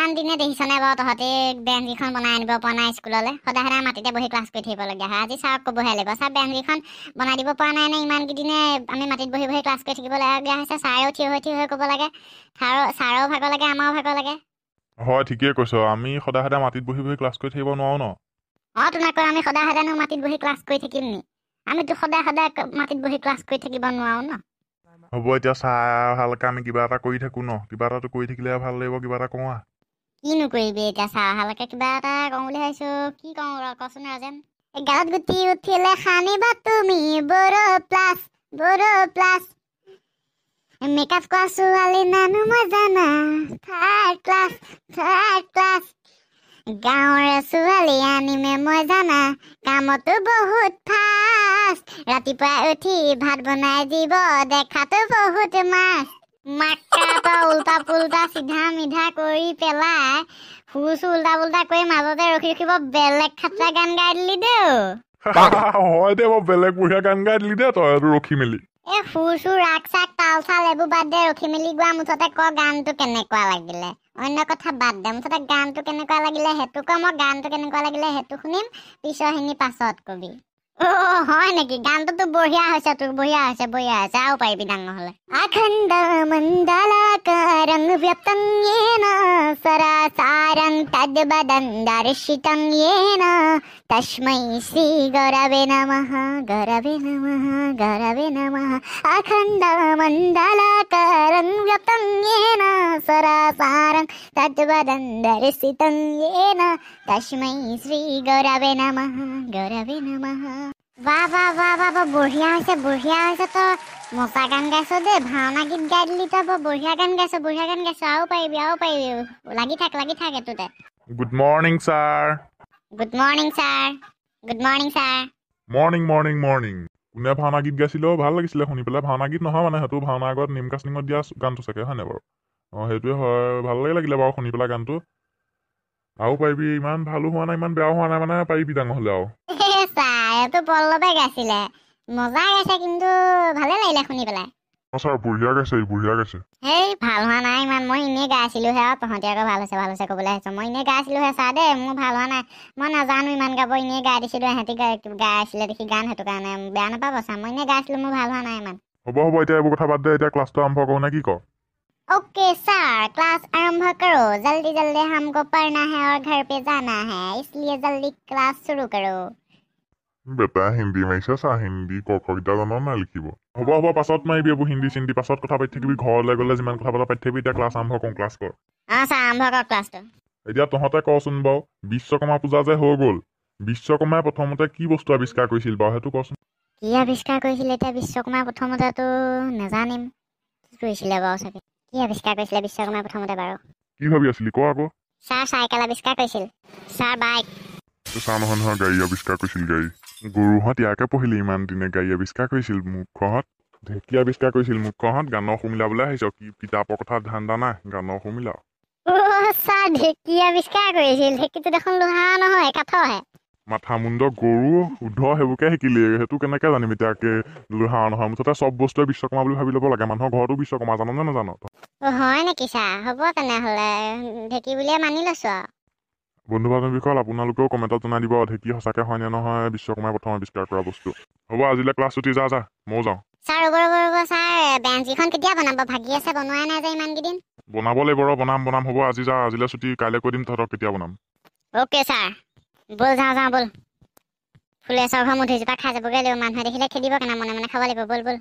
ইমান দিনে দেখিছনে বাৰু তহঁতে বেঞ্চকেইখন বনাই আনিব পৰা নাই স্কুললৈ সদায় সদায় মাটিতে বহি ক্লাছ কৰি থাকিবলগীয়া হয় আজি ছাৰক ক'বহে লাগিব ছাৰ বেঞ্চকেইখন বনাই দিব পৰা নাই নে ইমানকেইদিনে আমি মাটিত বহি বহি ক্লাছ কৰি থাকিবলগীয়া হৈছে ছাৰেও থিয় হৈ ক'ব লাগে ছাৰৰো ভাগৰ লাগে আমাৰো ভাগৰ লাগে হয় ঠিকেই কৈছ আমি সদায় সদায় মাটিত বহি বহি ক্লাছ কৰি থাকিব নোৱাৰো ন তোমাক আমি সদায় সদায়নো মাটিত বহি ক্লাছ কৰি থাকিম নি আমিতো সদায় সদায় মাটিত বহি ক্লাছ কৰি থাকিব নোৱাৰো ন হ'ব এতিয়া চাহ ভালকে আমি কিবা এটা কৰি থাকো ন কিবা এটাতো কৰি থাকিলে ভাল লাগিব কিবা এটা কোৱা কিনো কৰিবি এতিয়া চাহ ভালকে কিবা এটা কওঁ বুলি ভাবিছো কি কওঁ কচোন ৰাজেন গালত গুটি উঠিলে সানিবা তুমি বড় প্লাছ মেকআপ কৰা ছোৱালী নানো মই জানা থাৰ্ড ক্লাছ গাঁৱৰে ছোৱালী আনিমে মই জানা কামতো বহুত ফাষ্ট ৰাতিপুৱা উঠি ভাত বনাই দিব দেখাতো বহুত মাক্কাটো উল্টা পুল্টা চিধা মিধা কৰি পেলাই সুৰ উল্টা পুল্টা কৰি মাজতে ৰখি ৰখিব বেলেগ খাতৰা গান গাই দিলি দেও হয় দে মই বেলেগ বঢ়িয়া গান গাই দিলি দে তই ৰখি মেলি সুৰ ৰাগ চাগ তাল চাল এইবোৰ বাদ দে ৰখি মেলি গোৱা মুঠতে ক গানটো কেনেকুৱা লাগিলে অন্য কথা বাদ দে মুঠতে গানটো কেনেকুৱা লাগিলে সেইটো ক মই গানটো কেনেকুৱা লাগিলে সেইটো শুনিম পিছৰখিনি পাছত কবি হয় নেকি গানটোতো বঢ়িয়া হৈছে তোৰ বঢ়িয়া হৈছে আৰু পাৰিবি ডাঙৰ হলে আখণ্ড মণ্ডলাকাৰং ব্যপ্তং येन সরাসারং তদ্বদন দর্শিতং येन তস্मै শ্রী গুরবে নমঃ আখণ্ড মণ্ডলাকারং ব্যপ্তং येन সরাসারং তদ্বদন দর্শিতং येन তস্मै শ্রী গুরবে নমঃ বাহ বঢ়িয়া হৈছে তই মজা গান গাইছ দেই ভাওনা গীত গাই দিলি তই বৰ বঢ়িয়া গান গাইছ আৰু পাৰিবি লাগি থাক এইটোতে গুড মৰ্ণিং ছাৰ মৰ্ণিং কোনে ভাওনা গীত গাইছিলে ভাল লাগিছিলে শুনি পেলাই ভাওনা গীত নহয় মানে সেইটো ভাওনা আগত নিম কাষ্টিঙত দিয়া গানটো চাগে হয় নাই বাৰু সেইটোৱে হয় ভাল লাগিলে বাৰু শুনি পেলাই গানটো আৰু পাৰিবি ইমান ভালো হোৱা নাই ইমান বেয়াও হোৱা নাই মানে পাৰিবি ডাঙৰ হলে আৰু এইটো পল্লৱে গাইছিলে মজা গাইছে কিন্তু ভালে লাগিলে শুনি পেলাই ছাৰ বঢ়িয়া গাইছে হেই ভাল হোৱা নাই ইমান মই এনেই গাইছিলোহে আৰু তহঁতি আকৌ ভাল হৈছে ক'বলৈ আহিছ মই এনেই গাইছিলোহে ছাৰ দেই মোৰ ভাল হোৱা নাই মই নাজানো ইমান গাব এনেই গাই দিছিলো ইহঁতি গাই আছিলে দেখি গান সেইটো কাৰণে বেয়া নাপাব ছাৰ মই এনেই গাইছিলো মোৰ ভাল হোৱা নাই ইমান হ'ব এতিয়া এইবোৰ কথা বাদ দে এতিয়া ক্লাছটো আৰম্ভ কৰো নে কি ক ओके सर क्लास आरंभ करो जल्दी हमको पढ़ना है और घर पे जाना है इसलिए जल्दी क्लास शुरू करो বেটা হিন্দী মাৰিছে চা হিন্দী ক কেইটা জানো নাই লিখিব হ'ব পাছত মাৰিবি এইবোৰ হিন্দী চিন্দি পাছত কথা পাতি থাকিবি ঘৰলৈ গ'লে যিমান কথা পাতি থাকিবি এতিয়া ক্লাছ আৰম্ভ কৰোঁ ক্লাছ কৰ ছাৰ আৰম্ভ কৰ ক্লাছটো এতিয়া তহঁতে কচোন বাৰু বিশ্বকৰ্মা পূজা যে হৈ গ'ল বিশ্বকৰ্মাই প্ৰথমতে কি বস্তু আৱিষ্কাৰ কৰিছিল বাৰু সেইটো কচোন কি আৱিষ্কাৰ কৰিছিল এতিয়া বিশ্বকৰ্মাই প্ৰথমতেতো নাজানিম কি কৰিছিলে বাৰু চাগে কি আৱিষ্কাৰ কৰিছিলে বিশ্বকৰ্মাই প্ৰথমতে বাৰু কি ভাবি আছিলি ক আকৌ ছাৰ চাইকেল আৱিষ্কাৰ কৰিছিল ছাৰ বাইক ছাৰ নহয় গাড়ী আৱিষ্কাৰ কৰিছিল গাড়ী গৰুহঁত ইয়াকে পঢ়িলে ইমান দিনে গাড়ী আৱিষ্কাৰ কৰিছিল মুখ্যহঁত ঢেঁকী আৱিষ্কাৰ কৰিছিল মুখ্যহঁত গানৰ সুমিলাবলৈ আহিছ কি কিতাপৰ কথা ধান্দা নাই গানৰ সুমিলা ছাৰ ঢেঁকী আৱিষ্কাৰ কৰিছিল ঢেঁকীটো দেখোন লোহা নহয় কাঠৰহে মাথা মুণ্ড গৰু শুদ্ধ সেইবোৰকে শিকিলি সেইটো কেনেকে জানিম এতিয়াকে লোহা নহয় মুঠতে চব বস্তুৱে বিশ্বকৰ্মা বুলি ভাবি ল'ব লাগে মানুহৰ ঘৰতো বিশ্বকৰ্মা জানো নে নাজানো হয় নেকি ছাৰ হ'ব তেনেহ'লে ঢেঁকী বুলিয়ে মানি লৈছো আৰু বন্ধু বান্ধৱীসকল আপোনালোকেও কমেণ্টত জনাই দিব ঢেঁকী সঁচাকে হয় নে নহয় বিশ্বকৰ্মাই প্ৰথম আৱিষ্কাৰ কৰা বস্তু হ'ব আজিলৈ ক্লাছ ছুটি যা ময়ো যাওঁ ছাৰ ৰ'ব ছাৰ বেঞ্চকেইখন কেতিয়া বনাব ভাগি আছে বনোৱাই নাই যে ইমানকেইদিন বনাব লাগিব বনাম হ'ব আজিলৈ ছুটি কাইলৈ কৈ দিম তহঁতক কেতিয়া বনাম অ'কে ছাৰ ব'ল যাওঁ ব'ল ফুলেশ্বৰ ঘৰ মধুৰিজোপা খাই যাবগৈ লাগিব মানুহে দেখিলে খেদিব কেনে মনে খাব লাগিব ব'ল